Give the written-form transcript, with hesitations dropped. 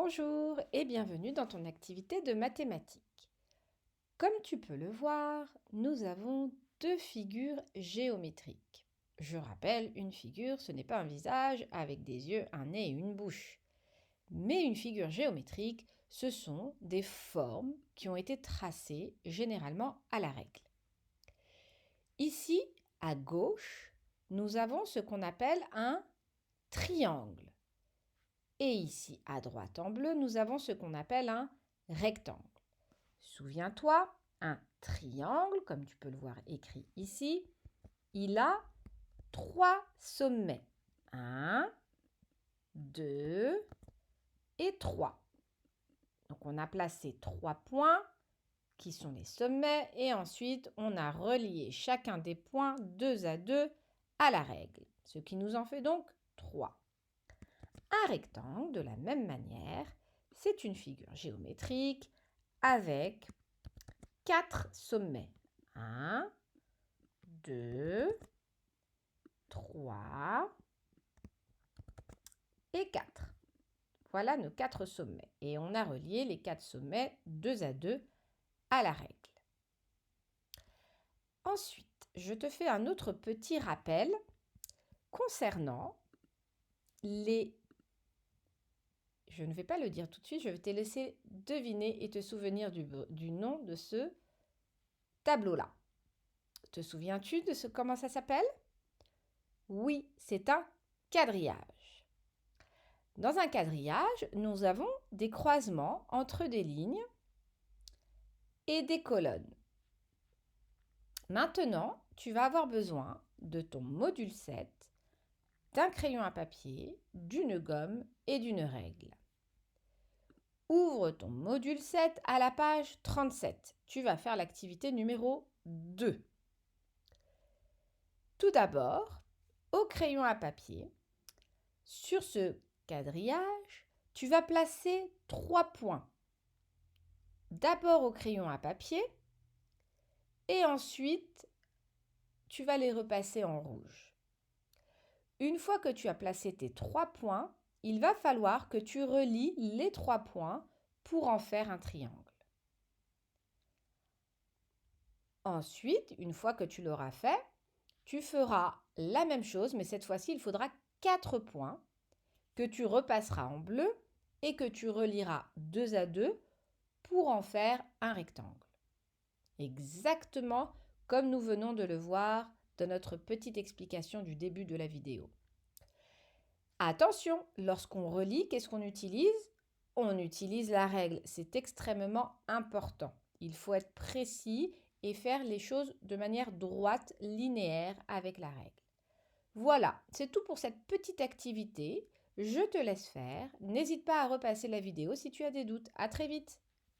Bonjour et bienvenue dans ton activité de mathématiques. Comme tu peux le voir, nous avons deux figures géométriques. Je rappelle, une figure, ce n'est pas un visage avec des yeux, un nez et une bouche. Mais une figure géométrique, ce sont des formes qui ont été tracées généralement à la règle. Ici, à gauche, nous avons ce qu'on appelle un triangle. Et ici, à droite en bleu, nous avons ce qu'on appelle un rectangle. Souviens-toi, un triangle, comme tu peux le voir écrit ici, il a trois sommets. 1, 2 et 3. Donc on a placé 3 points qui sont les sommets et ensuite on a relié chacun des points 2 à 2 à la règle, ce qui nous en fait donc 3. Un rectangle, de la même manière, c'est une figure géométrique avec 4 sommets. 1, 2, 3 et 4. Voilà nos 4 sommets. Et on a relié les 4 sommets 2 à 2 à la règle. Ensuite, je te fais un autre petit rappel concernant les... Je ne vais pas le dire tout de suite, je vais te laisser deviner et te souvenir du nom de ce tableau-là. Te souviens-tu de comment ça s'appelle? Oui, c'est un quadrillage. Dans un quadrillage, nous avons des croisements entre des lignes et des colonnes. Maintenant, tu vas avoir besoin de ton module 7, d'un crayon à papier, d'une gomme et d'une règle. Ouvre ton module 7 à la page 37. Tu vas faire l'activité numéro 2. Tout d'abord, au crayon à papier, sur ce quadrillage, tu vas placer 3 points. D'abord au crayon à papier et ensuite, tu vas les repasser en rouge. Une fois que tu as placé tes 3 points, il va falloir que tu relis les 3 points pour en faire un triangle. Ensuite, une fois que tu l'auras fait, tu feras la même chose, mais cette fois-ci, il faudra 4 points que tu repasseras en bleu et que tu relieras 2 à 2 pour en faire un rectangle. Exactement comme nous venons de le voir dans notre petite explication du début de la vidéo. Attention, lorsqu'on relie, qu'est-ce qu'on utilise? On utilise la règle. C'est extrêmement important. Il faut être précis et faire les choses de manière droite, linéaire avec la règle. Voilà, c'est tout pour cette petite activité. Je te laisse faire. N'hésite pas à repasser la vidéo si tu as des doutes. À très vite!